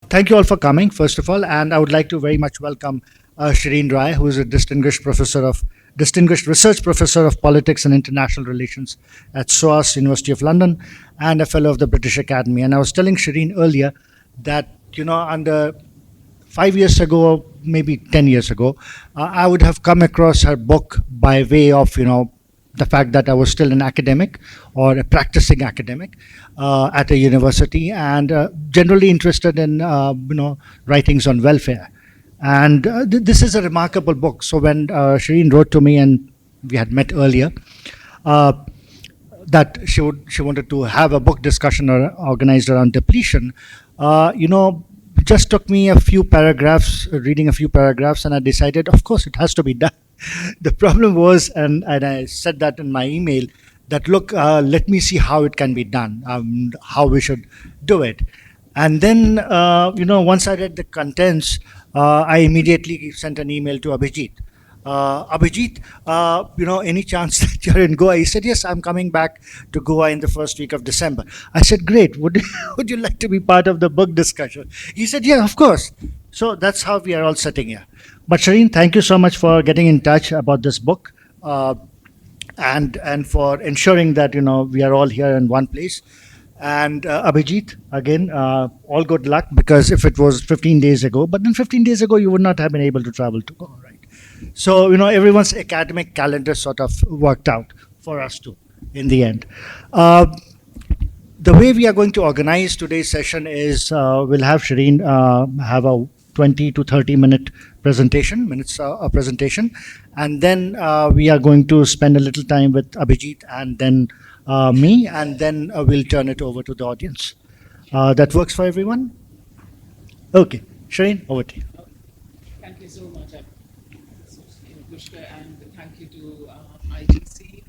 Thank you all for coming, first of all, and I would like to very much welcome Shirin Rai, who is a distinguished research professor of politics and international relations at SOAS, University of London, and a fellow of the British Academy. And I was telling Shirin earlier that under 5 years ago, or maybe 10 years ago, I would have come across her book by way of the fact that I was still an academic or a practicing academic at a university, and generally interested in writings on welfare. And this is a remarkable book. So when Shireen wrote to me, and we had met earlier, uh, that she wanted to have a book discussion or organized around depletion, uh, you know, just took me a few paragraphs, reading a few paragraphs, and I decided, of course, it has to be done. The problem was, and I said that in my email, that look, let me see how it can be done, how we should do it. And then, once I read the contents, I immediately sent an email to Abhijit. Abhijit, any chance that you're in Goa? He said, yes, I'm coming back to Goa in the first week of December. I said, great. Would you like to be part of the book discussion? He said, yeah, of course. So that's how we are all sitting here. But Shireen, thank you so much for getting in touch about this book, and for ensuring that we are all here in one place. And Abhijit, again, all good luck, because if it was 15 days ago, but then 15 days ago you would not have been able to travel to Goa, right? So everyone's academic calendar sort of worked out for us too in the end. Uh, the way we are going to organize today's session is we'll have Shireen have a 20 to 30 minutes a presentation, and then we are going to spend a little time with Abhijit, and then me, and then we'll turn it over to the audience. That works for everyone? Okay. Shireen, over to you. Thank you so much, Pushkar, and thank you to IGC.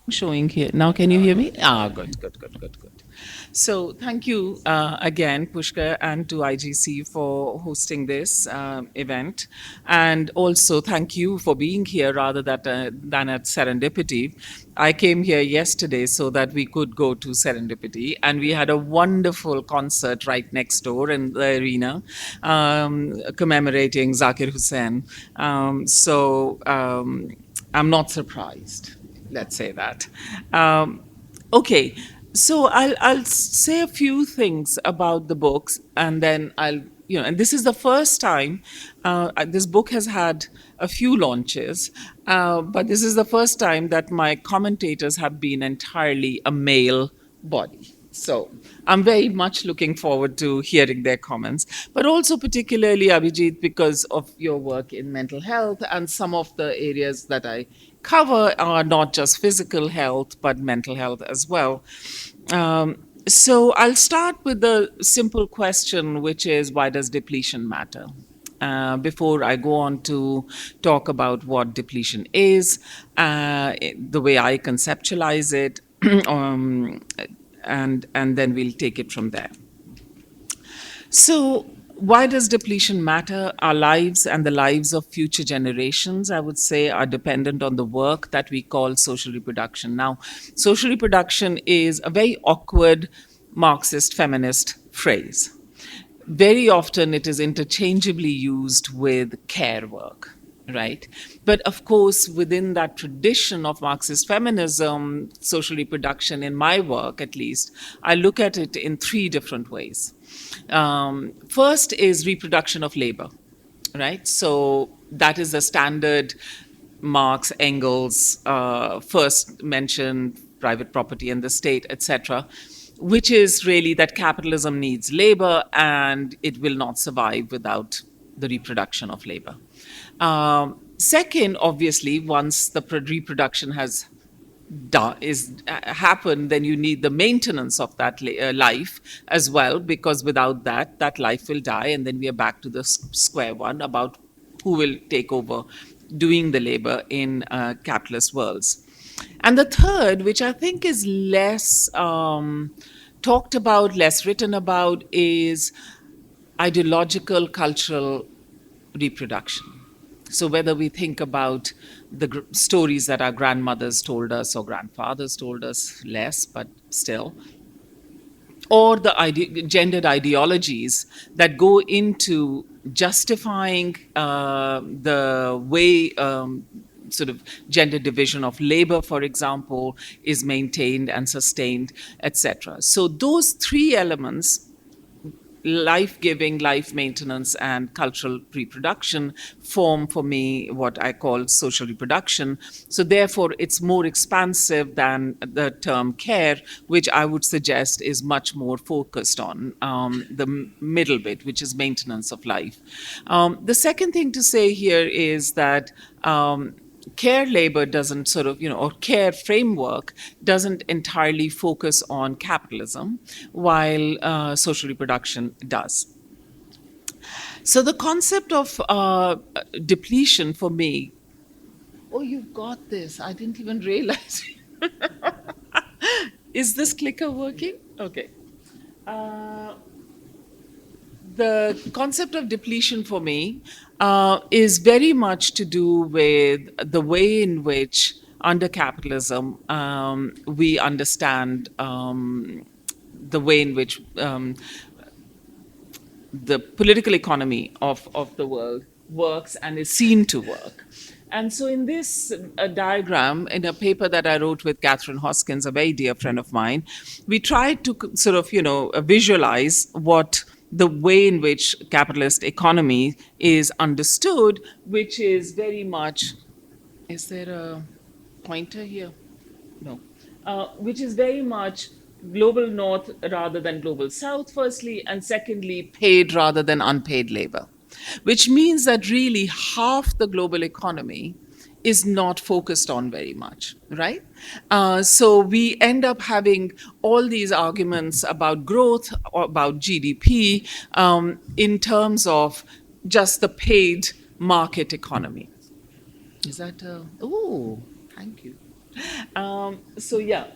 Showing here now. Can you hear me? Good. So thank you again, Pushkar, and to IGC for hosting this event, and also thank you for being here rather than at Serendipity. I came here yesterday so that we could go to Serendipity, and we had a wonderful concert right next door in the arena, commemorating Zakir Hussain. I'm not surprised. Let's say that. Okay, so I'll say a few things about the books, and then and this is the first time this book has had a few launches, but this is the first time that my commentators have been entirely a male body. So I'm very much looking forward to hearing their comments, but also particularly Abhijit, because of your work in mental health, and some of the areas that I cover are not just physical health, but mental health as well. So I'll start with the simple question, which is, why does depletion matter? Before I go on to talk about what depletion is, the way I conceptualize it, and then we'll take it from there. So why does depletion matter? Our lives and the lives of future generations, I would say, are dependent on the work that we call social reproduction. Now, social reproduction is a very awkward Marxist feminist phrase. Very often it is interchangeably used with care work, right? But of course, within that tradition of Marxist feminism, social reproduction, in my work at least, I look at it in three different ways. First is reproduction of labor, right? So that is the standard Marx, Engels first mentioned private property and the state, etc., which is really that capitalism needs labor and it will not survive without the reproduction of labor. Second, obviously, once the reproduction has happened, then you need the maintenance of that life as well, because without that, that life will die, and then we are back to the square one about who will take over doing the labor in capitalist worlds. And the third, which I think is less talked about, less written about, is ideological cultural reproduction. So whether we think about the stories that our grandmothers told us or grandfathers told us, less, but still, or the gendered ideologies that go into justifying the way sort of gender division of labor, for example, is maintained and sustained, etc. So those three elements, life giving, life maintenance, and cultural reproduction, form for me what I call social reproduction. So, therefore, it's more expansive than the term care, which I would suggest is much more focused on the middle bit, which is maintenance of life. The second thing to say here is that. Care labor doesn't sort of, or care framework doesn't entirely focus on capitalism, while social reproduction does. So the concept of depletion for me, oh, you've got this. I didn't even realize. Is this clicker working? Okay. Uh, the concept of depletion for me is very much to do with the way in which, under capitalism, we understand the way in which the political economy of the world works and is seen to work. And so, in this diagram, in a paper that I wrote with Catherine Hoskins, a very dear friend of mine, we tried to sort of, visualize what the way in which capitalist economy is understood, which is very much. Is there a pointer here? No. Which is very much global north rather than global south, firstly, and secondly, paid rather than unpaid labor, which means that really half the global economy is not focused on very much, right? So we end up having all these arguments about growth or about GDP in terms of just the paid market economy. Is that oh, thank you. So yeah,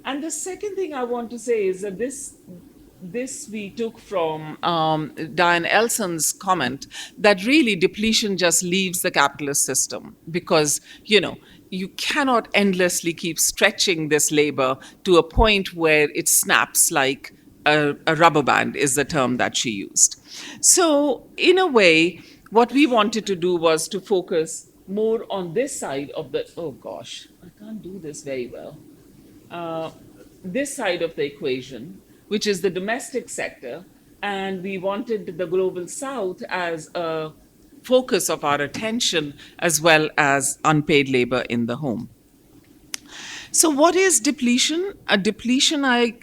and the second thing I want to say is that this we took from Diane Elson's comment that really depletion just leaves the capitalist system because you cannot endlessly keep stretching this labor to a point where it snaps like a rubber band is the term that she used. So in a way, what we wanted to do was to focus more on this side of the, oh gosh, I can't do this very well. This side of the equation, which is the domestic sector, and we wanted the global south as a focus of our attention as well as unpaid labor in the home. So, what is depletion? A depletion I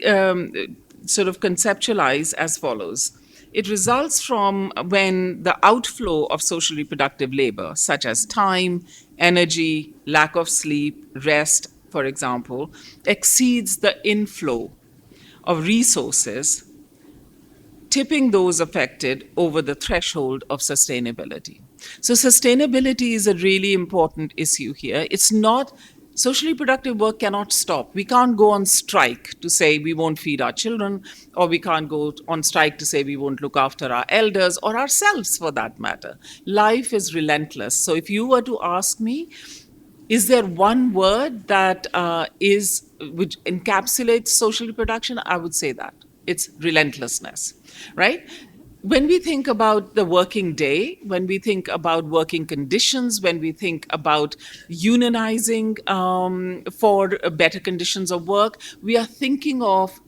sort of conceptualize as follows. It results from when the outflow of social reproductive labor, such as time, energy, lack of sleep, rest, for example, exceeds the inflow of resources, tipping those affected over the threshold of sustainability. So, sustainability is a really important issue here. It's not socially productive work cannot stop. We can't go on strike to say we won't feed our children, or we can't go on strike to say we won't look after our elders or ourselves for that matter. Life is relentless. So, if you were to ask me, is there one word that which encapsulates social reproduction? I would say that it's relentlessness, right? When we think about the working day, when we think about working conditions, when we think about unionizing for better conditions of work, we are thinking of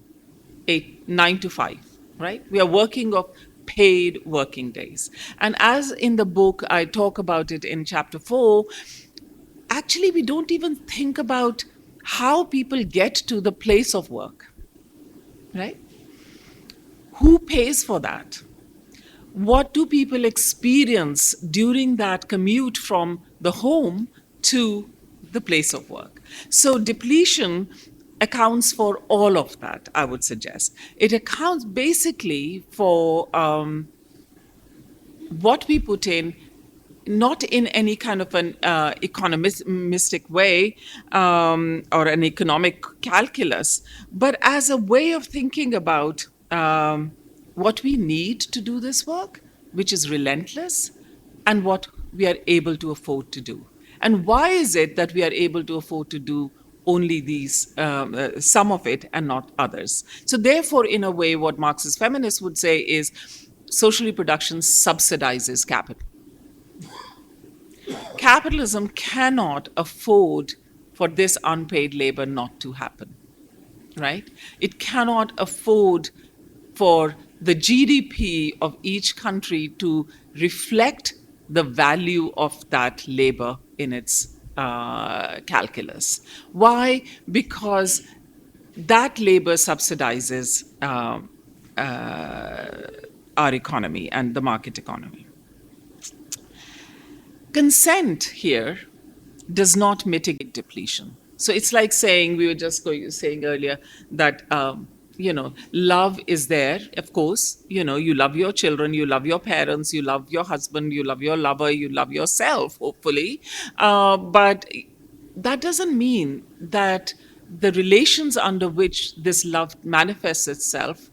a 9 to 5, right? We are working of paid working days. And as in the book, I talk about it in chapter 4, actually, we don't even think about how people get to the place of work, right? Who pays for that? What do people experience during that commute from the home to the place of work? So, depletion accounts for all of that, I would suggest. It accounts basically for what we put in, not in any kind of an economistic way or an economic calculus, but as a way of thinking about what we need to do this work, which is relentless, and what we are able to afford to do. And why is it that we are able to afford to do only some of it and not others? So, therefore, in a way, what Marxist feminists would say is social reproduction subsidizes capital. Capitalism cannot afford for this unpaid labor not to happen, right? It cannot afford for the GDP of each country to reflect the value of that labor in its calculus. Why? Because that labor subsidizes our economy and the market economy. Consent here does not mitigate depletion. So it's like saying, we were just saying earlier that, love is there, of course. You love your children, you love your parents, you love your husband, you love your lover, you love yourself, hopefully. But that doesn't mean that the relations under which this love manifests itself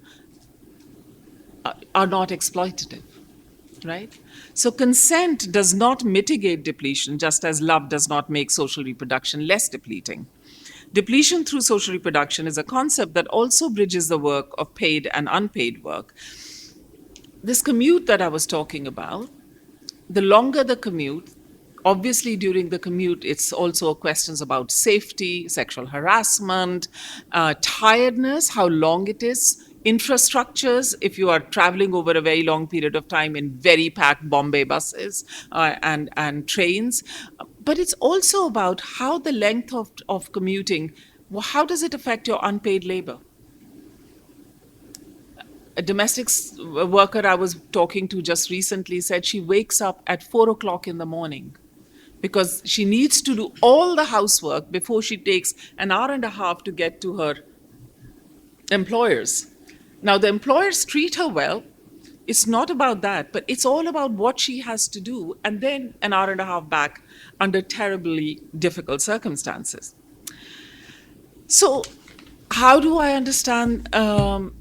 are not exploitative, right? So consent does not mitigate depletion, just as love does not make social reproduction less depleting. Depletion through social reproduction is a concept that also bridges the work of paid and unpaid work. This commute that I was talking about, the longer the commute, obviously during the commute, it's also questions about safety, sexual harassment, tiredness, how long it is, infrastructures, if you are traveling over a very long period of time in very packed Bombay buses and trains. But it's also about how the length of commuting, how does it affect your unpaid labor? A domestic worker I was talking to just recently said she wakes up at 4 o'clock in the morning because she needs to do all the housework before she takes an hour and a half to get to her employers. Now, the employers treat her well. It's not about that, but it's all about what she has to do, and then an hour and a half back under terribly difficult circumstances. So, how do I understand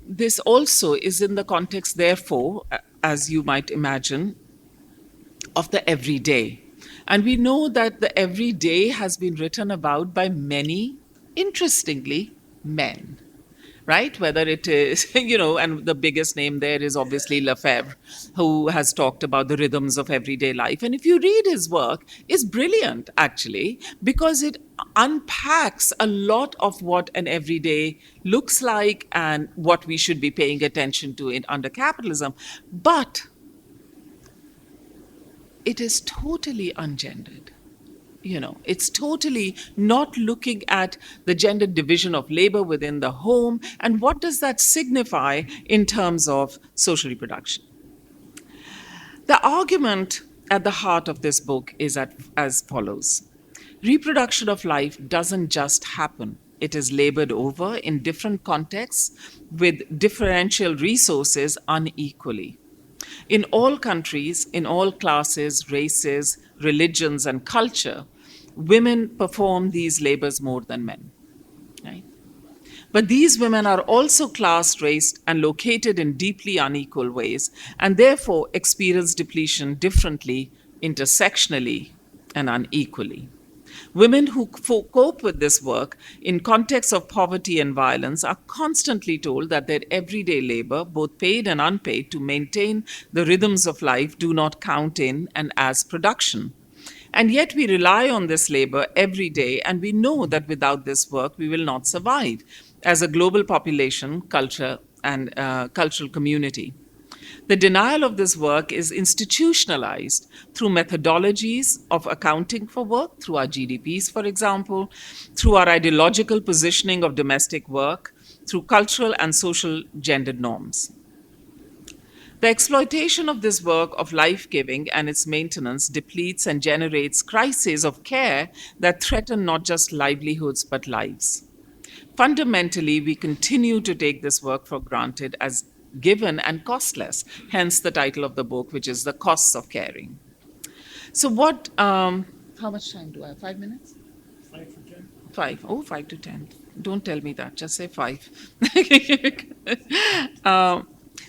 this also is in the context, therefore, as you might imagine, of the everyday. And we know that the everyday has been written about by many, interestingly, men, right? Whether it is, and the biggest name there is obviously Lefebvre, who has talked about the rhythms of everyday life. And if you read his work, it's brilliant, actually, because it unpacks a lot of what an everyday looks like and what we should be paying attention to under capitalism. But it is totally ungendered. It's totally not looking at the gender division of labor within the home and what does that signify in terms of social reproduction. The argument at the heart of this book is as follows. Reproduction of life doesn't just happen. It is labored over in different contexts with differential resources unequally. In all countries, in all classes, races, religions, and culture, women perform these labors more than men. Right? But these women are also class, raced, and located in deeply unequal ways, and therefore experience depletion differently, intersectionally, and unequally. Women who cope with this work in contexts of poverty and violence are constantly told that their everyday labor, both paid and unpaid, to maintain the rhythms of life do not count in and as production. And yet we rely on this labor every day, and we know that without this work, we will not survive as a global population, culture, and cultural community. The denial of this work is institutionalized through methodologies of accounting for work, through our GDPs, for example, through our ideological positioning of domestic work, through cultural and social gendered norms. The exploitation of this work of life-giving and its maintenance depletes and generates crises of care that threaten not just livelihoods but lives. Fundamentally, we continue to take this work for granted as given and costless, hence the title of the book, which is The Costs of Caring. So how much time do I have? 5 minutes? 5 to 10. 5. Oh, 5 to 10. Don't tell me that. Just say 5.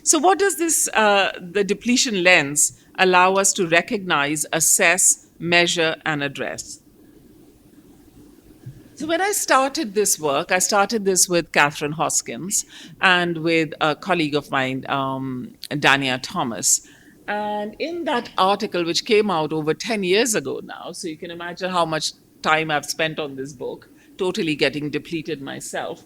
So what does the depletion lens allow us to recognize, assess, measure, and address. So when I started this work, I started this with Catherine Hoskins and with a colleague of mine, Dania Thomas. And in that article, which came out over 10 years ago now, so you can imagine how much time I've spent on this book, totally getting depleted myself,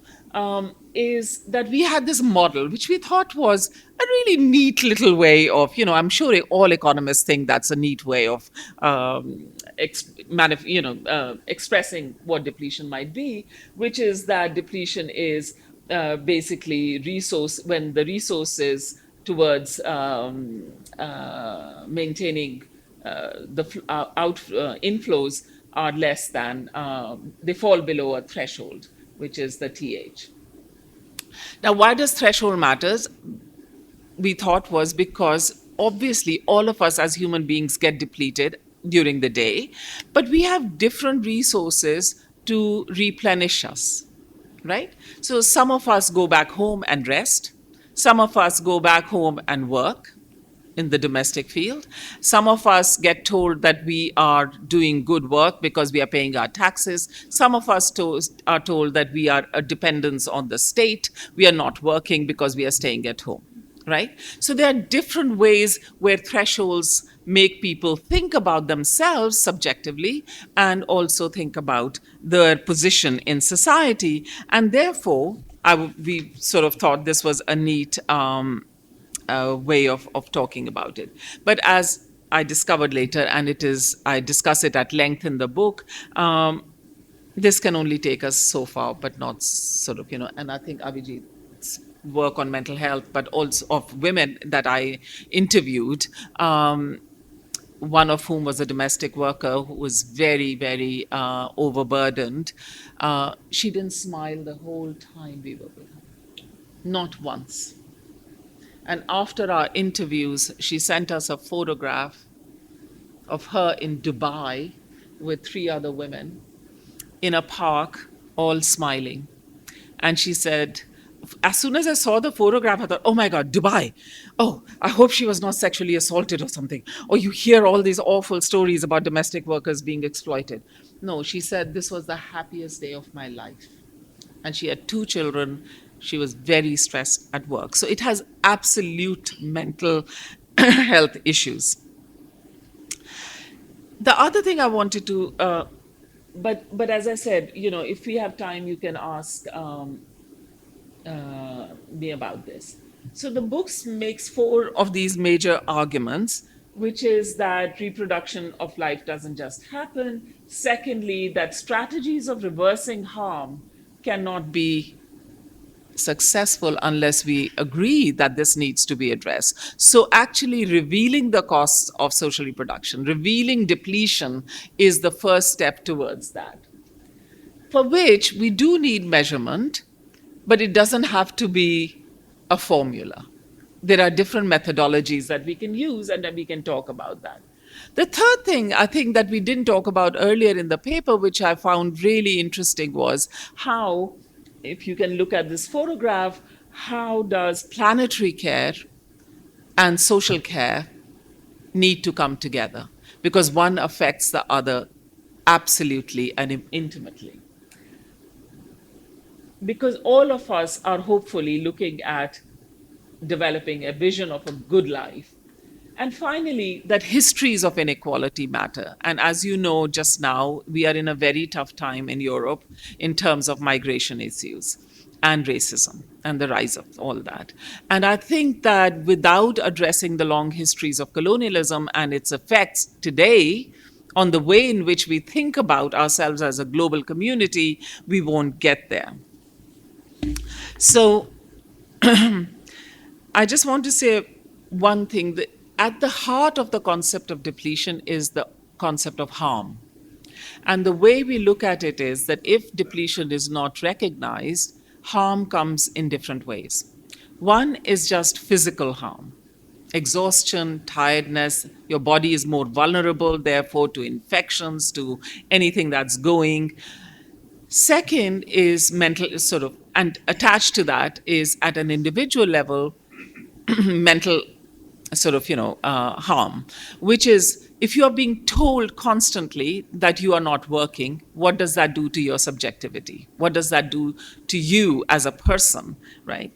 is that we had this model, which we thought was a really neat little way of, I'm sure all economists think that's a neat way of expressing what depletion might be, which is that depletion is basically when the resources towards maintaining inflows are less than, they fall below a threshold, which is the TH. Now, why does threshold matters? We thought was because obviously all of us as human beings get depleted during the day, but we have different resources to replenish us, right? So some of us go back home and rest, some of us go back home and work in the domestic field. Some of us get told that we are doing good work because we are paying our taxes. Some of us are told that we are a dependence on the state. We are not working because we are staying at home, right? So there are different ways where thresholds make people think about themselves subjectively and also think about their position in society. And therefore, we sort of thought this was a neat way of talking about it. But as I discovered later, and I discuss it at length in the book, this can only take us so far, but not sort of, and I think Abhijit's work on mental health, but also of women that I interviewed, one of whom was a domestic worker who was very, very overburdened. She didn't smile the whole time we were with her, not once. And after our interviews, she sent us a photograph of her in Dubai with 3 other women in a park, all smiling. And she said, as soon as I saw the photograph, I thought, oh my God, Dubai. Oh, I hope she was not sexually assaulted or something. Or you hear all these awful stories about domestic workers being exploited. No, she said, this was the happiest day of my life. And she had 2 children. She was very stressed at work. So it has absolute mental health issues. The other thing I wanted to, but as I said, if we have time, you can ask me about this. So the book makes 4 of these major arguments, which is that reproduction of life doesn't just happen. Secondly, that strategies of reversing harm cannot be successful unless we agree that this needs to be addressed. So actually revealing the costs of social reproduction, revealing depletion is the first step towards that, for which we do need measurement, but it doesn't have to be a formula. There are different methodologies that we can use, and then we can talk about that. The third thing I think that we didn't talk about earlier in the paper, which I found really interesting, was how, if you can look at this photograph, how does planetary care and social care need to come together? Because one affects the other absolutely and intimately. Because all of us are hopefully looking at developing a vision of a good life. And finally, that histories of inequality matter. And as you know, just now, we are in a very tough time in Europe in terms of migration issues and racism and the rise of all that. And I think that without addressing the long histories of colonialism and its effects today on the way in which we think about ourselves as a global community, we won't get there. So I just want to say one thing, that at the heart of the concept of depletion is the concept of harm. And the way we look at it is that if depletion is not recognized, harm comes in different ways. One is just physical harm. Exhaustion, tiredness, your body is more vulnerable, therefore, to infections, to anything that's going. Second is mental, and attached to that is at an individual level, mental harm, which is if you are being told constantly that you are not working, what does that do to your subjectivity? What does that do to you as a person, right?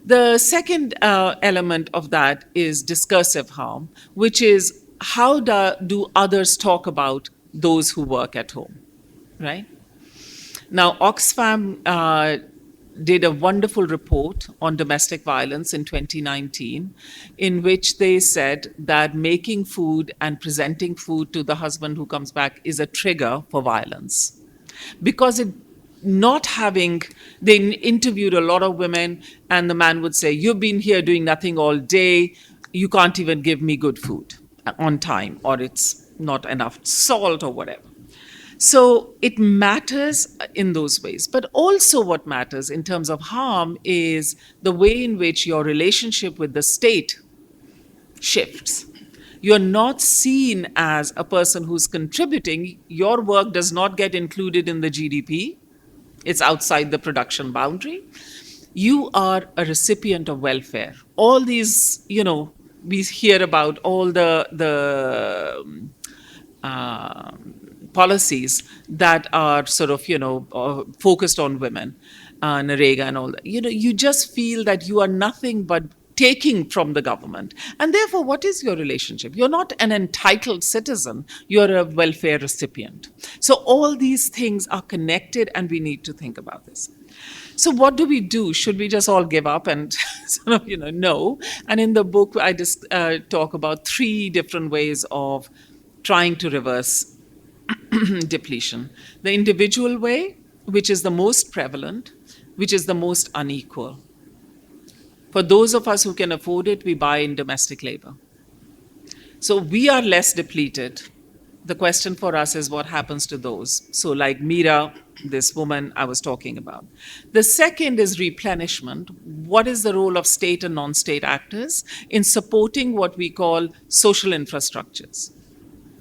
The second element of that is discursive harm, which is how do others talk about those who work at home, right? Now, Oxfam did a wonderful report on domestic violence in 2019, in which they said that making food and presenting food to the husband who comes back is a trigger for violence. Because it not having, they interviewed a lot of women, and the man would say, "You've been here doing nothing all day, you can't even give me good food on time, or it's not enough salt, or whatever." So it matters in those ways. But also, what matters in terms of harm is the way in which your relationship with the state shifts. You're not seen as a person who's contributing. Your work does not get included in the GDP, it's outside the production boundary. You are a recipient of welfare. All these, we hear about all the policies that are focused on women, Narega and all that. You just feel that you are nothing but taking from the government. And therefore, what is your relationship? You're not an entitled citizen, you're a welfare recipient. So all these things are connected, and we need to think about this. So what do we do? Should we just all give up and no? And in the book, I just talk about 3 different ways of trying to reverse depletion. The individual way, which is the most prevalent, which is the most unequal. For those of us who can afford it, we buy in domestic labor. So we are less depleted. The question for us is what happens to those. So like Meera, this woman I was talking about. The second is replenishment. What is the role of state and non-state actors in supporting what we call social infrastructures?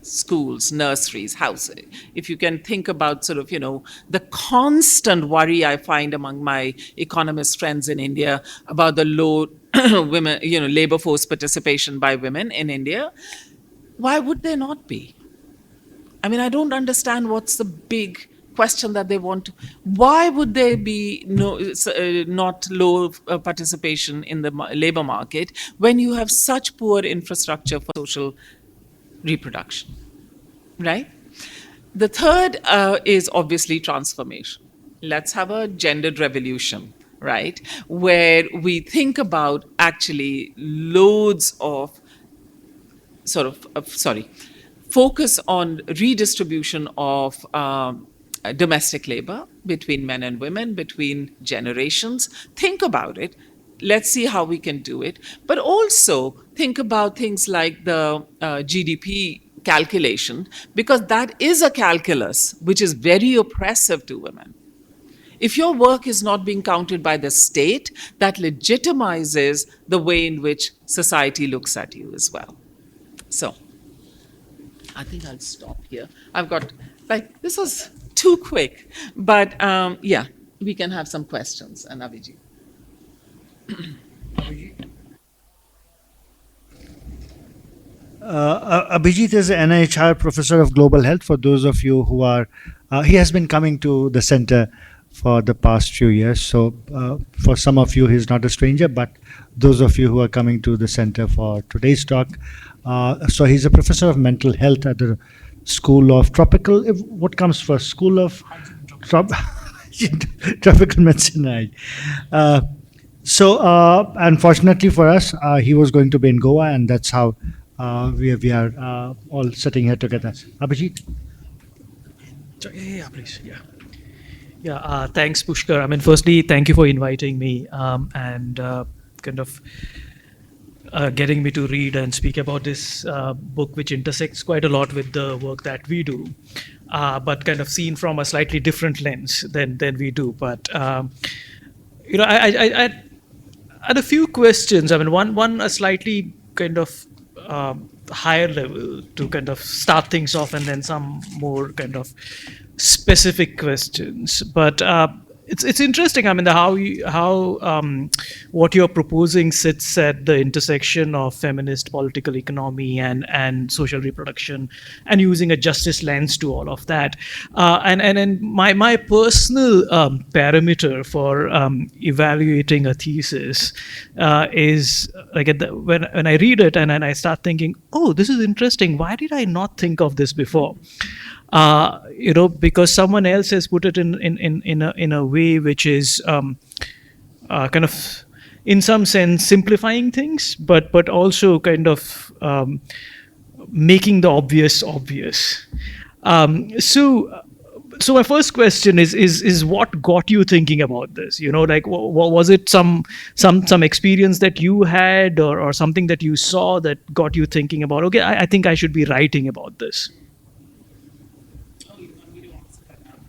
Schools, nurseries, houses. If you can think about the constant worry I find among my economist friends in India about the low women, labor force participation by women in India, why would there not be? I mean, I don't understand what's the big question that they want to. Why would there be not low participation in the labor market when you have such poor infrastructure for social reproduction, right? The third is obviously transformation. Let's have a gendered revolution, right? Where we think about actually loads of focus on redistribution of domestic labor between men and women, between generations. Think about it. Let's see how we can do it. But also think about things like the GDP calculation, because that is a calculus which is very oppressive to women. If your work is not being counted by the state, that legitimizes the way in which society looks at you as well. So I think I'll stop here. I've got, this was too quick, but yeah, we can have some questions. And Abhijit. Abhijit is an NIHR professor of global health. For those of you who are, he has been coming to the center for the past few years. So for some of you, he's not a stranger, but those of you who are coming to the center for today's talk, so he's a professor of mental health at the School of Tropical. What comes first? School of Tropical Medicine, right? So unfortunately for us, he was going to be in Goa, and that's how we are all sitting here together. Abhijit? Yeah, please. Yeah. Thanks, Pushkar. I mean, firstly, thank you for inviting me and kind of getting me to read and speak about this book, which intersects quite a lot with the work that we do, but kind of seen from a slightly different lens than we do. But I had a few questions. I mean, one a slightly kind of higher level to kind of start things off, and then some more kind of specific questions. But it's interesting. I mean, what you're proposing sits at the intersection of feminist political economy and social reproduction, and using a justice lens to all of that. And my personal parameter for evaluating a thesis is like when I read it and I start thinking, oh, this is interesting. Why did I not think of this before? Because someone else has put it in a way which is kind of, in some sense, simplifying things, but also kind of making the obvious obvious. So my first question is what got you thinking about this? Like, was it some experience that you had, or something that you saw that got you thinking about, okay, I think I should be writing about this?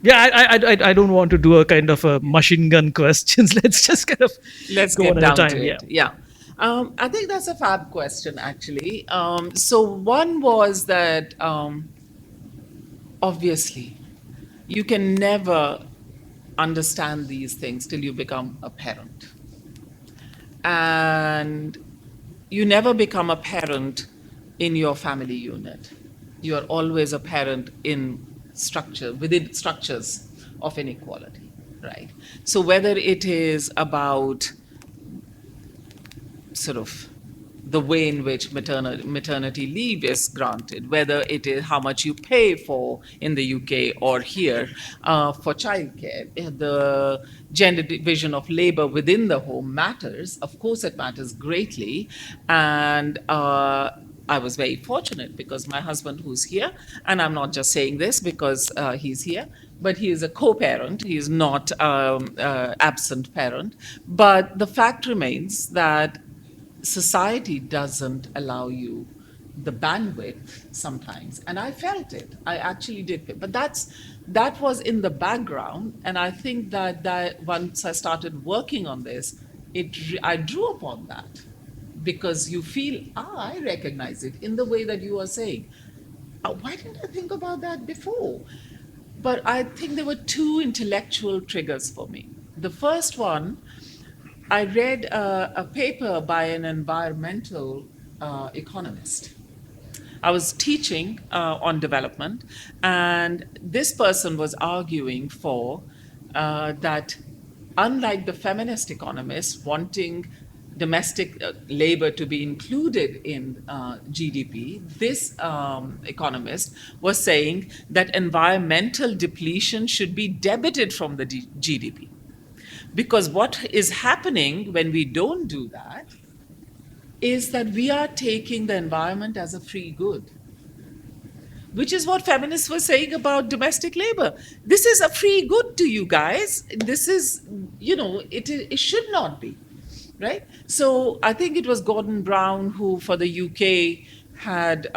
Yeah, I don't want to do a kind of a machine gun questions. Let's just kind of Let's go get one at a down time. to it. Yeah. I think that's a fab question, actually. So one was that obviously you can never understand these things till you become a parent. And you never become a parent in your family unit. You are always a parent within structures of inequality, right? So whether it is about sort of the way in which maternity leave is granted, whether it is how much you pay for in the UK or here for childcare, the gender division of labor within the home matters. Of course, it matters greatly. And I was very fortunate because my husband, who's here, and I'm not just saying this because he's here, but he is a co-parent. He is not absent parent. But the fact remains that society doesn't allow you the bandwidth sometimes, and I felt it. I actually did, but that was in the background, and I think that once I started working on this, I drew upon that because you feel, I recognize it in the way that you are saying. Why didn't I think about that before? But I think there were two intellectual triggers for me. The first one, I read a paper by an environmental economist. I was teaching on development, and this person was arguing for that, unlike the feminist economists wanting domestic labor to be included in GDP, this economist was saying that environmental depletion should be debited from the GDP. Because what is happening when we don't do that is that we are taking the environment as a free good, which is what feminists were saying about domestic labor. This is a free good to you guys. This is, it should not be, right? So I think it was Gordon Brown who, for the UK, had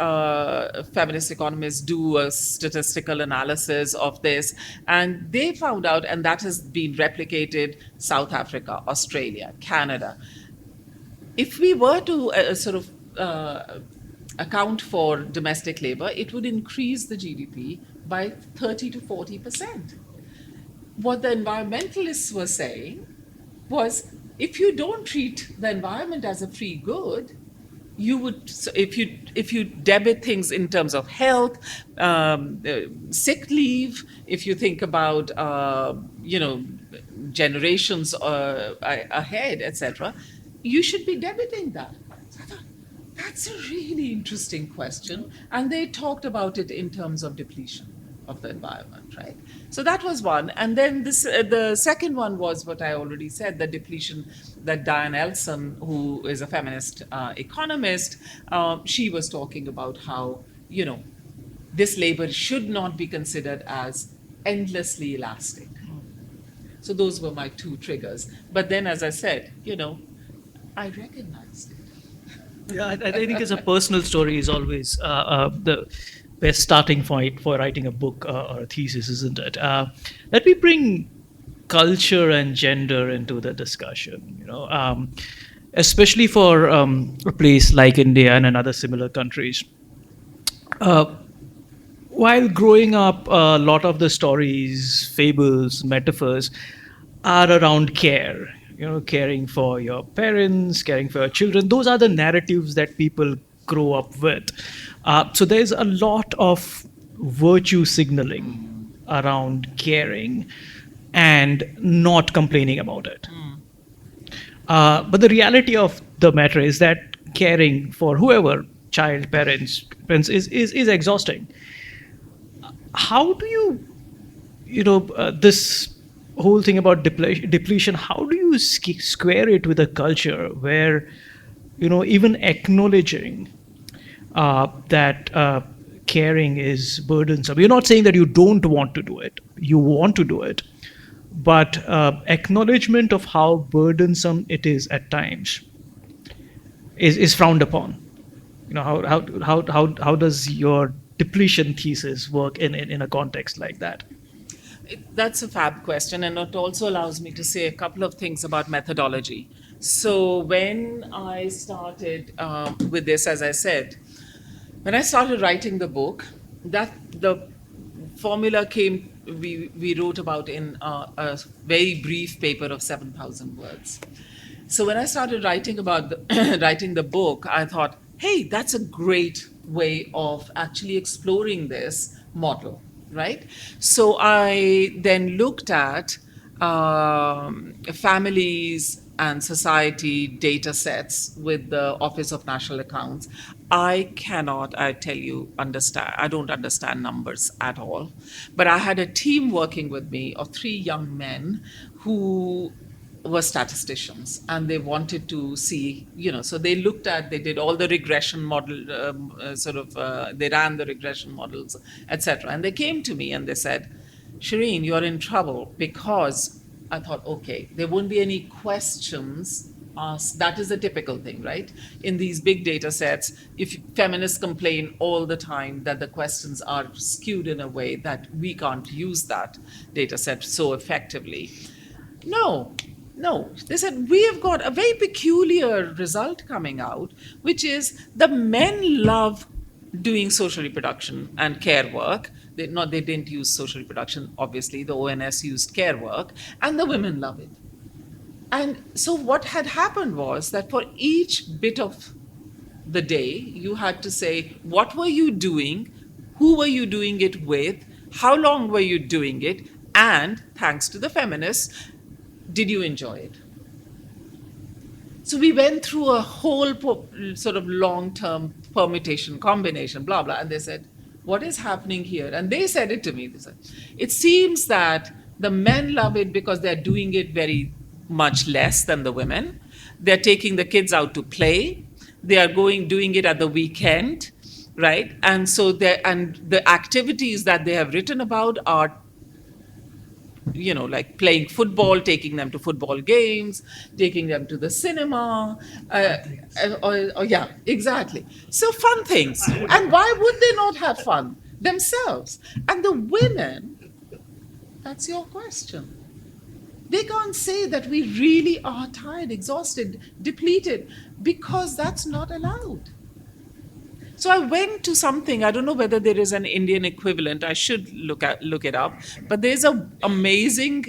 feminist economists do a statistical analysis of this, and they found out, and that has been replicated South Africa, Australia, Canada. If we were to sort of account for domestic labor, it would increase the GDP by 30 to 40%. What the environmentalists were saying was, if you don't treat the environment as a free good, you would, if you debit things in terms of health, sick leave, if you think about generations ahead, etc., you should be debiting that. So I thought, that's a really interesting question, and they talked about it in terms of depletion of the environment, right? So that was one. And then the second one was what I already said, the depletion that Diane Elson, who is a feminist economist, she was talking about how, this labor should not be considered as endlessly elastic. So those were my two triggers. But then, as I said, I recognized it. Yeah, I think as a personal story is always the best starting point for writing a book or a thesis, isn't it? Let me bring culture and gender into the discussion. Especially for a place like India and other similar countries. While growing up, a lot of the stories, fables, metaphors are around care. Caring for your parents, caring for your children. Those are the narratives that people grow up with. So there's a lot of virtue signaling around caring and not complaining about it. But the reality of the matter is that caring for whoever, child, parents is exhausting. How do this whole thing about depletion, how do you square it with a culture where, even acknowledging that caring is burdensome? You're not saying that you don't want to do it, you want to do it, but acknowledgement of how burdensome it is at times is frowned upon. How does your depletion thesis work in a context like that? That's a fab question, and it also allows me to say a couple of things about methodology. So, when I started with this, as I said, when I started writing the book, that the formula came, we wrote about in a very brief paper of 7,000 words. So when I started writing about writing the book, I thought, hey, that's a great way of actually exploring this model, right? So I then looked at families and society data sets with the Office of National Accounts. I cannot, I tell you, I don't understand numbers at all. But I had a team working with me of 3 young men who were statisticians, and they wanted to see, so they did all the regression model, they ran the regression models, etc. And they came to me and they said, Shirin, you're in trouble, because I thought, okay, there won't be any questions asked. That is a typical thing, right? In these big data sets, if feminists complain all the time that the questions are skewed in a way that we can't use that data set so effectively. No. They said, we have got a very peculiar result coming out, which is the men love doing social reproduction and care work. They didn't use social reproduction, obviously. The ONS used care work, and the women love it. And so what had happened was that for each bit of the day, you had to say, what were you doing? Who were you doing it with? How long were you doing it? And thanks to the feminists, did you enjoy it? So we went through a whole sort of long-term permutation, combination, blah, blah. And they said, what is happening here? And they said it to me. They said, it seems that the men love it because they're doing it very much less than the women. They're taking the kids out to play. They are doing it at the weekend, right? And so the activities that they have written about are, like playing football, taking them to football games, taking them to the cinema. Yeah, exactly. So fun things. And why would they not have fun themselves? And the women, that's your question. They can't say that we really are tired, exhausted, depleted, because that's not allowed. So I went to something, I don't know whether there is an Indian equivalent, I should look it up, but there's an amazing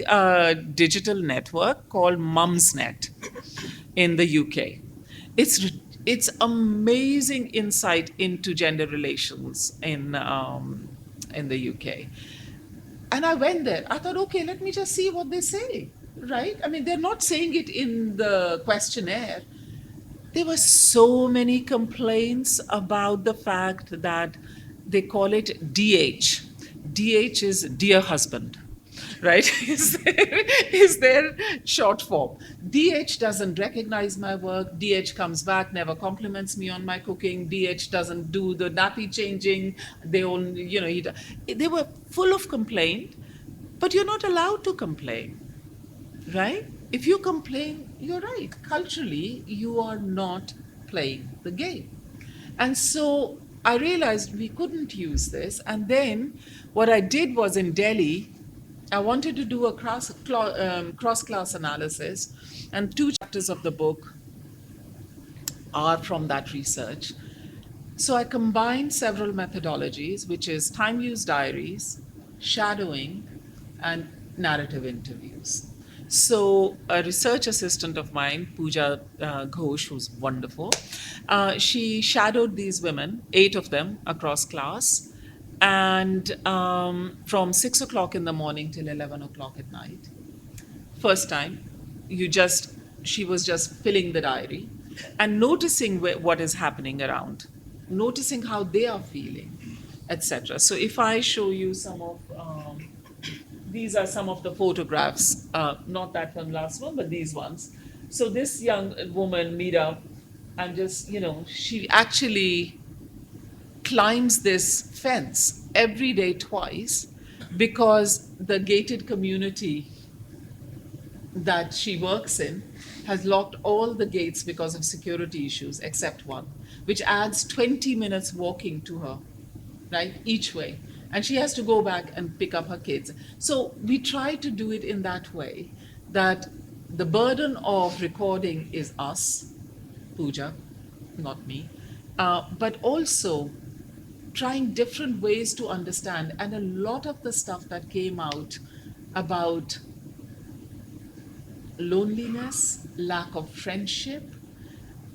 digital network called Mumsnet in the UK. It's amazing insight into gender relations in the UK. And I went there. I thought, okay, let me just see what they say, right? I mean, they're not saying it in the questionnaire. There were so many complaints about the fact that they call it DH. DH is dear husband, right? is their short form. DH doesn't recognize my work. DH comes back, never compliments me on my cooking. DH doesn't do the nappy changing. They only, they were full of complaint, but you're not allowed to complain, right? If you complain, you're right. Culturally, you are not playing the game. And so I realized we couldn't use this. And then what I did was in Delhi, I wanted to do a cross-class analysis. And 2 chapters of the book are from that research. So I combined several methodologies, which is time use diaries, shadowing, and narrative interviews. So, a research assistant of mine, Pooja Ghosh, who's wonderful, she shadowed these women, 8 of them, across class, and from 6 o'clock in the morning till 11 o'clock at night. First time, you just she was just filling the diary and noticing what is happening around, noticing how they are feeling, etc. So, if I show you some of these are some of the photographs, not that one last one, but these ones. So this young woman, Mira, and just, she actually climbs this fence every day twice because the gated community that she works in has locked all the gates because of security issues except one, which adds 20 minutes walking to her, right, each way. And she has to go back and pick up her kids. So we try to do it in that way that the burden of recording is us, Pooja, not me, but also trying different ways to understand. And a lot of the stuff that came out about loneliness, lack of friendship,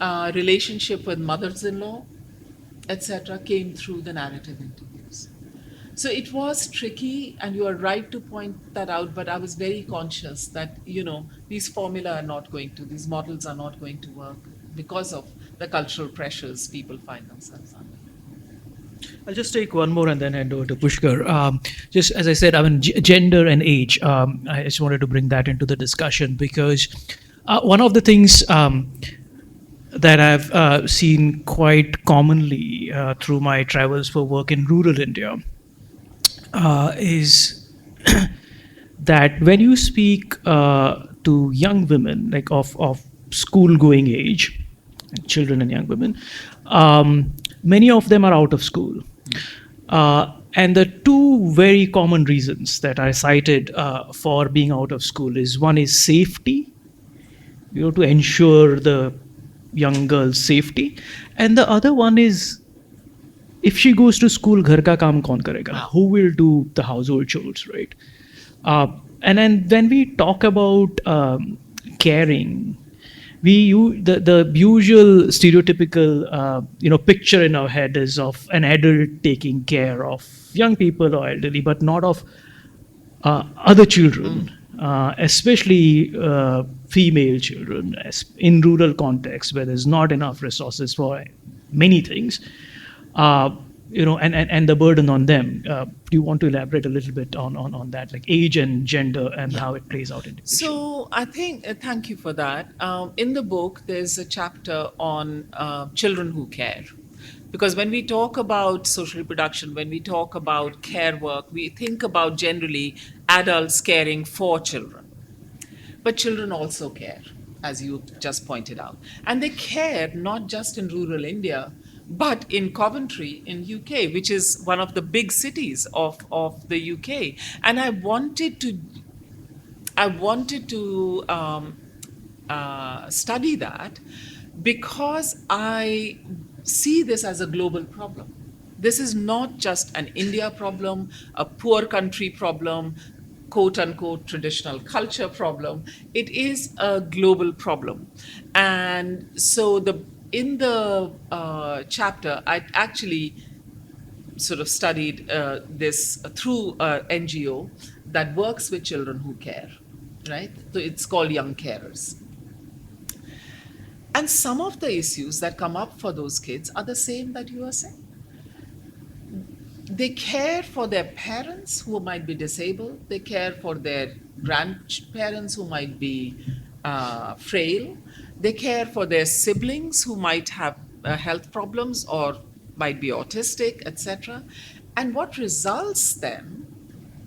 relationship with mothers-in-law, etc., came through the narrative interviews. So it was tricky, and you are right to point that out, but I was very conscious that, these formula are not going to, these models are not going to work because of the cultural pressures people find themselves under. I'll just take one more and then hand over to Pushkar. Just as I said, I mean, gender and age. I just wanted to bring that into the discussion because one of the things that I've seen quite commonly through my travels for work in rural India is that when you speak to young women, like of school going age, children and young women, many of them are out of school. And the two very common reasons that are cited for being out of school is one is safety, to ensure the young girl's safety, and the other one is if she goes to school, ghar ka kaam kaun karega? Who will do the household chores, right? And then when we talk about caring, the usual stereotypical picture in our head is of an adult taking care of young people or elderly, but not of other children, especially female children, in rural contexts where there's not enough resources for many things. And the burden on them. Do you want to elaborate a little bit on that, like age and gender and how it plays out in Depletion? So I think, thank you for that. In the book, there's a chapter on children who care. Because when we talk about social reproduction, when we talk about care work, we think about generally adults caring for children. But children also care, as you just pointed out. And they care not just in rural India, but in Coventry in UK, which is one of the big cities of the UK. And I wanted to study that because I see this as a global problem. This is not just an India problem, a poor country problem, quote unquote traditional culture problem. It is a global problem. And so in the chapter, I actually sort of studied this through an NGO that works with children who care, right? So it's called Young Carers. And some of the issues that come up for those kids are the same that you are saying. They care for their parents who might be disabled. They care for their grandparents who might be frail. They care for their siblings who might have health problems or might be autistic, etc. And what results then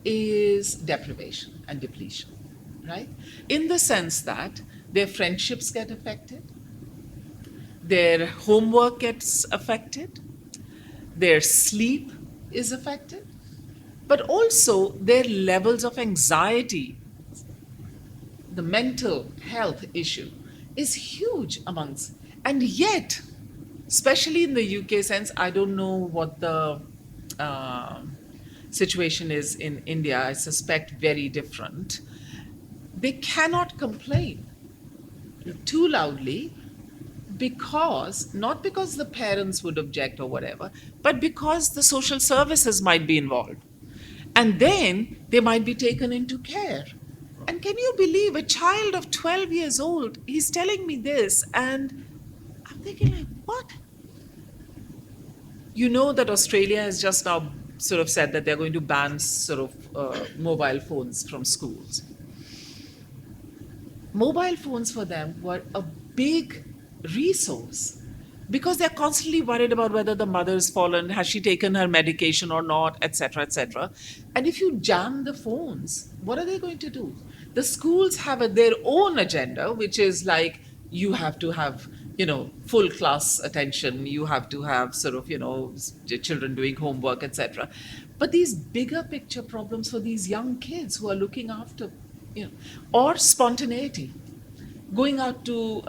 is deprivation and depletion, right? In the sense that their friendships get affected, their homework gets affected, their sleep is affected, but also their levels of anxiety, the mental health issue is huge amongst, and yet, especially in the UK sense, I don't know what the situation is in India, I suspect very different. they cannot complain too loudly, because not because the parents would object or whatever, but because the social services might be involved, and then they might be taken into care. And can you believe, a child of 12 years old, he's telling me this, and I'm thinking, like, what? You know that Australia has just now sort of said that they're going to ban sort of mobile phones from schools. Mobile phones for them were a big resource, because they're constantly worried about whether the mother's fallen, has she taken her medication or not, etc., etc. And if you jam the phones, what are they going to do? The schools have their own agenda, which is like, you have to have, full class attention, you have to have sort of, children doing homework, etc. But these bigger picture problems for these young kids who are looking after, or spontaneity, going out to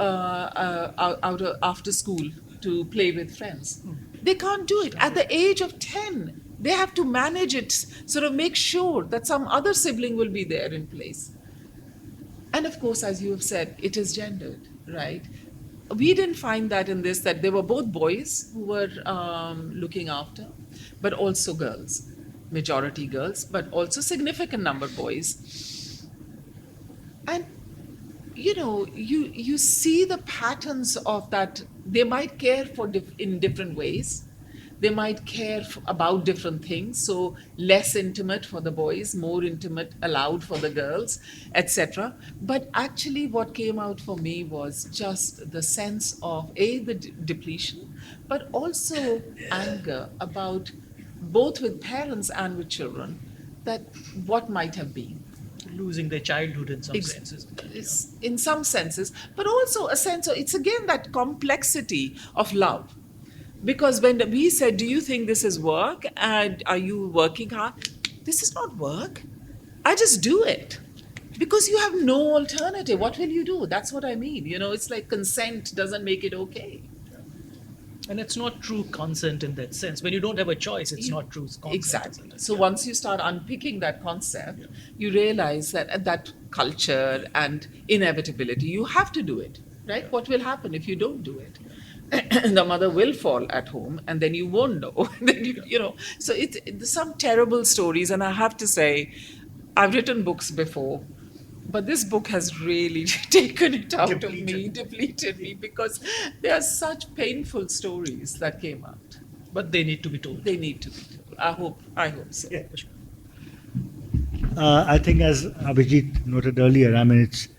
after school to play with friends. They can't do it. At the age of 10, they have to manage it, sort of make sure that some other sibling will be there in place. And of course, as you have said, it is gendered, right? We didn't find that in this, that there were both boys who were looking after, but also girls, majority girls, but also significant number boys. And you see the patterns of that. They might care for in different ways. They might care about different things. So less intimate for the boys, more intimate allowed for the girls, etc. But actually, what came out for me was just the sense of the depletion, but also anger about, both with parents and with children, that what might have been. Losing their childhood in some senses. In some senses, but also a sense of, it's again that complexity of love. Because when we said, do you think this is work? And are you working hard? This is not work. I just do it. Because you have no alternative. What will you do? That's what I mean. It's like consent doesn't make it okay. And it's not true consent in that sense. When you don't have a choice, it's not true consent. Exactly. So once you start unpicking that concept, you realize that culture and inevitability, you have to do it, right? What will happen if you don't do it? The mother will fall at home, and then you won't know. Then so it's some terrible stories. And I have to say, I've written books before, but this book has really taken it out of me, depleted me, because there are such painful stories that came out. But they need to be told. They need to be told. I hope so. Yeah, for sure. I think, as Abhijit noted earlier, I mean, it's,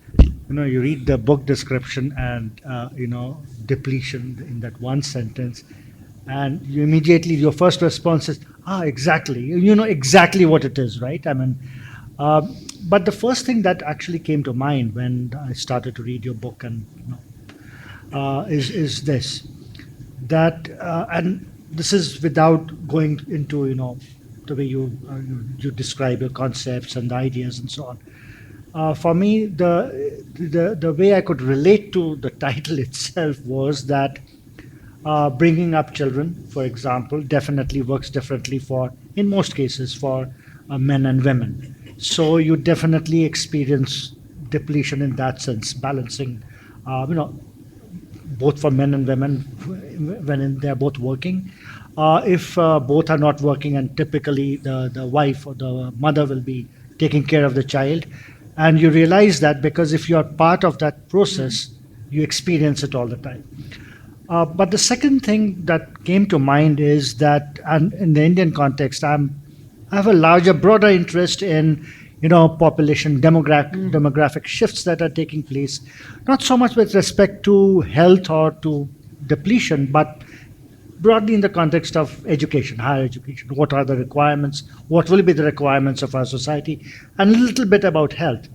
you read the book description and, depletion in that one sentence, and you immediately, your first response is, exactly. You know exactly what it is, right? I mean, but the first thing that actually came to mind when I started to read your book and is this, that and this is without going into the way you describe your concepts and the ideas and so on. For me, the way I could relate to the title itself was that bringing up children, for example, definitely works differently in most cases, for men and women. So you definitely experience depletion in that sense, balancing, both for men and women when they're both working. If both are not working, and typically the wife or the mother will be taking care of the child, and you realize that because if you're part of that process, you experience it all the time. But the second thing that came to mind is that, and in the Indian context, I have a broader interest in, population demographic shifts that are taking place, not so much with respect to health or to depletion, but broadly in the context of education, higher education. What are the requirements? What will be the requirements of our society? And a little bit about health.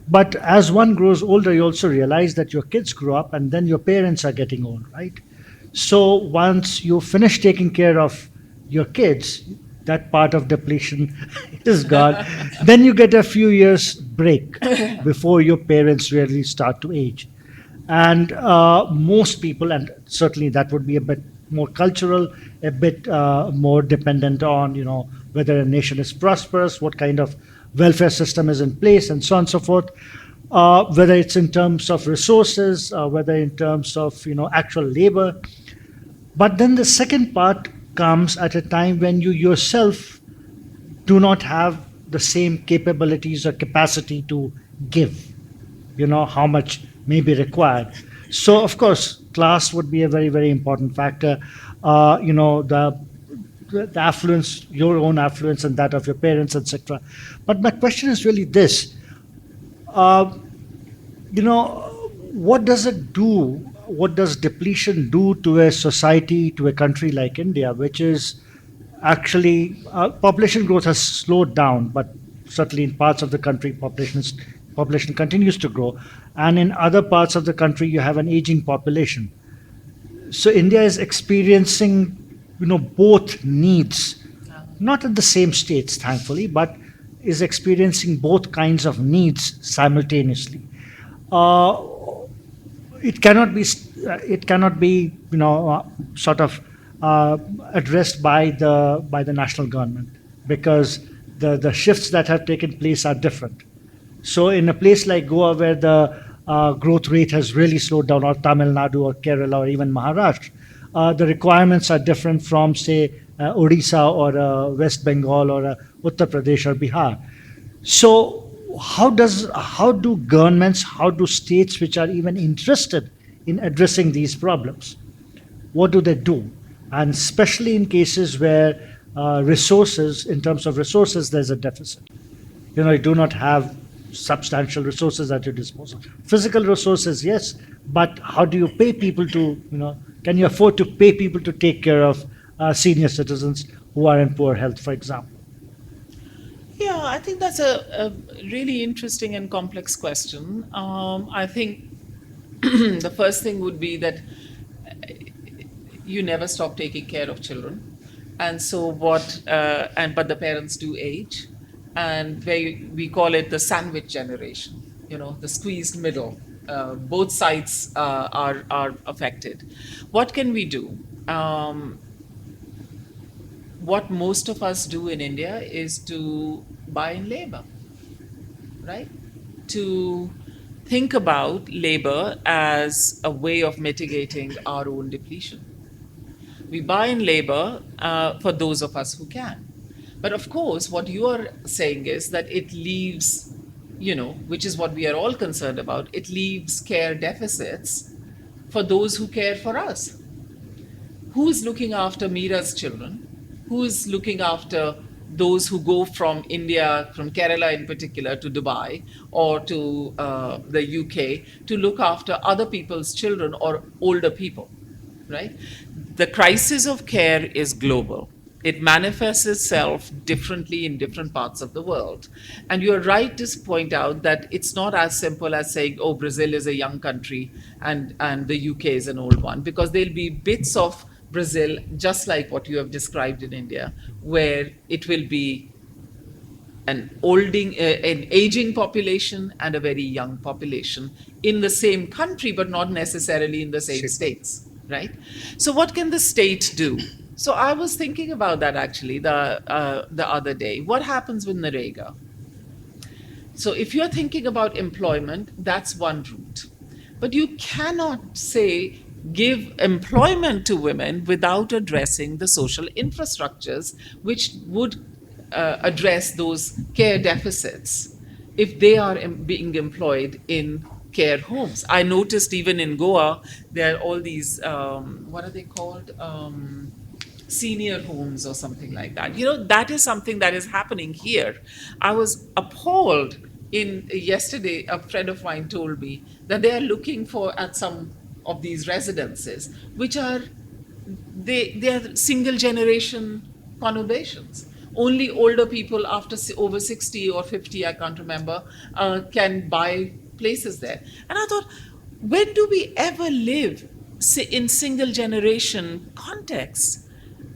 But as one grows older, you also realize that your kids grow up and then your parents are getting old, right? So once you finish taking care of your kids, that part of depletion is gone. Then you get a few years break before your parents really start to age. And most people, and certainly that would be a bit more cultural, a bit more dependent on, whether a nation is prosperous, what kind of welfare system is in place, and so on and so forth. whether it's in terms of resources, whether in terms of actual labor. But then the second part comes at a time when you yourself do not have the same capabilities or capacity to give, how much may be required. So, of course, class would be a very, very important factor. The affluence, your own affluence, and that of your parents, etc. But my question is really this: uh, what does it do? What does depletion do to a society, to a country like India, which is actually population growth has slowed down, but certainly in parts of the country, population continues to grow, and in other parts of the country, you have an aging population. So India is experiencing, both needs, not at the same states, thankfully, but is experiencing both kinds of needs simultaneously. Uh, it cannot be sort of addressed by the national government, because the shifts that have taken place are different. So in a place like Goa, where the growth rate has really slowed down, or Tamil Nadu or Kerala or even Maharashtra, the requirements are different from, say, Odisha or West Bengal or Uttar Pradesh or Bihar. So how do governments, how do states which are even interested in addressing these problems, what do they do? And especially in cases where resources, in terms of resources, there's a deficit. You do not have substantial resources at your disposal. Physical resources, yes, but how do you pay people to, can you afford to pay people to take care of senior citizens who are in poor health, for example? Yeah, I think that's a really interesting and complex question. I think the first thing would be that you never stop taking care of children, and so but the parents do age, and we call it the sandwich generation. The squeezed middle. Both sides are affected. What can we do? What most of us do in India is to buy in labor, right? To think about labor as a way of mitigating our own depletion. We buy in labor for those of us who can. But of course, what you are saying is that it leaves, which is what we are all concerned about, it leaves care deficits for those who care for us. Who's looking after Mira's children? Who's looking after those who go from India, from Kerala in particular, to Dubai or to the UK to look after other people's children or older people, right? The crisis of care is global. It manifests itself differently in different parts of the world. And you're right to point out that it's not as simple as saying, oh, Brazil is a young country and the UK is an old one, because there'll be bits of Brazil, just like what you have described in India, where it will be an aging population and a very young population in the same country, but not necessarily in the same Sure. states, right? So what can the state do? So I was thinking about that actually the other day. What happens with Narega? So if you're thinking about employment, that's one route. But you cannot say give employment to women without addressing the social infrastructures which would address those care deficits if they are being employed in care homes. I noticed even in Goa, there are all these, what are they called? Senior homes or something like that. That is something that is happening here. I was appalled yesterday, a friend of mine told me that they are looking for at some of these residences, which are they are single generation conurbations. Only older people after over 60 or 50, I can't remember, can buy places there. And I thought, when do we ever live in single generation context?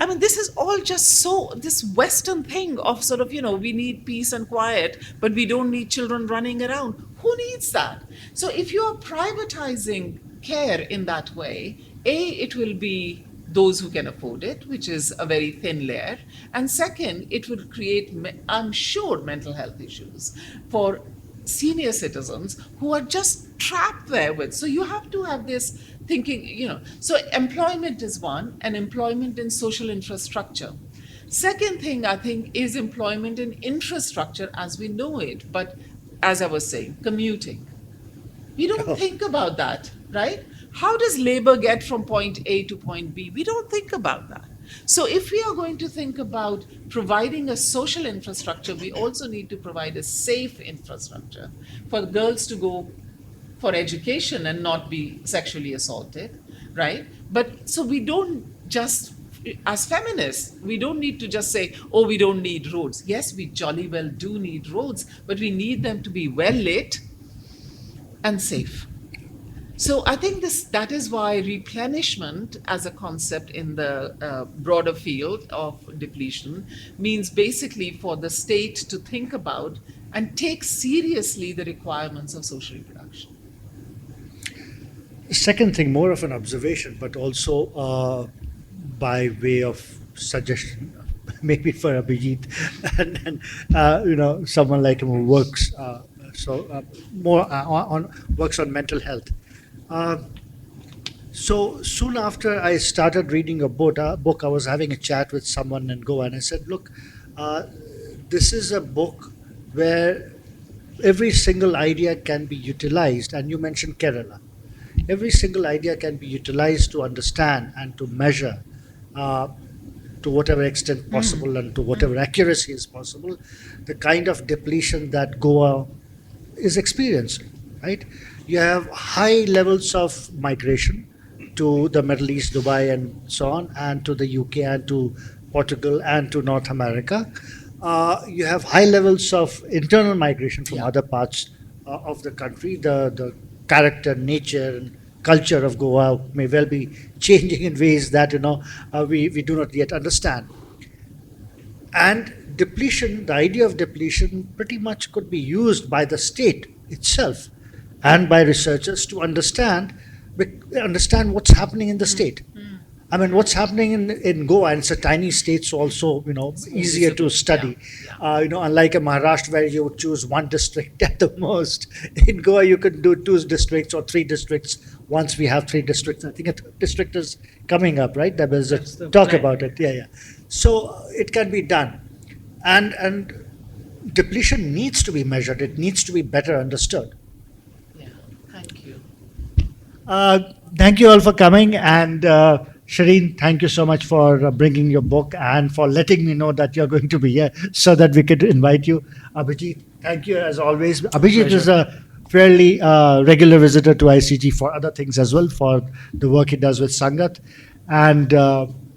I mean, this is all just this Western thing of sort of, we need peace and quiet, but we don't need children running around. Who needs that? So if you are privatizing care in that way, it will be those who can afford it, which is a very thin layer. And second, it will create, I'm sure, mental health issues for senior citizens who are just trapped there with. So you have to have this thinking, So employment is one, and employment in social infrastructure. Second thing, I think, is employment in infrastructure as we know it. But as I was saying, commuting. We don't think about that, right? How does labor get from point A to point B? We don't think about that. So if we are going to think about providing a social infrastructure, we also need to provide a safe infrastructure for girls to go for education and not be sexually assaulted, right? But so we don't just, as feminists, we don't need to just say, oh, we don't need roads. Yes, we jolly well do need roads, but we need them to be well lit and safe. So I think that is why replenishment as a concept in the broader field of depletion means basically for the state to think about and take seriously the requirements of social reproduction. Second thing, more of an observation, but also by way of suggestion, maybe for Abhijit, and someone like him who works more works on mental health. So soon after I started reading a book, I was having a chat with someone in Goa, and I said, "Look, this is a book where every single idea can be utilized." And you mentioned Kerala. Every single idea can be utilized to understand and to measure, to whatever extent possible and to whatever accuracy is possible, the kind of depletion that Goa is experiencing. Right? You have high levels of migration to the Middle East, Dubai, and so on, and to the UK, and to Portugal, and to North America. You have high levels of internal migration from other parts of the country. The character, nature, and culture of Goa may well be changing in ways that we do not yet understand. And depletion, the idea of depletion, pretty much could be used by the state itself and by researchers to understand what's happening in the state. I mean, what's happening in Goa, and it's a tiny state, so also easier to study. Unlike in Maharashtra where you would choose one district at the most, in Goa you could do 2 districts or 3 districts. Once we have 3 districts, I think a district is coming up, right? There was a talk about it. Yeah. So it can be done, and depletion needs to be measured. It needs to be better understood. Thank you. Thank you all for coming, and Shirin, thank you so much for bringing your book and for letting me know that you're going to be here so that we could invite you. Abhijit, thank you as always. Abhijit is a fairly regular visitor to ICG for other things as well, for the work he does with Sangat, and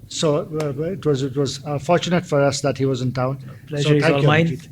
so it was fortunate for us that he was in town. Pleasure So is thank all you, mine. Abhijit.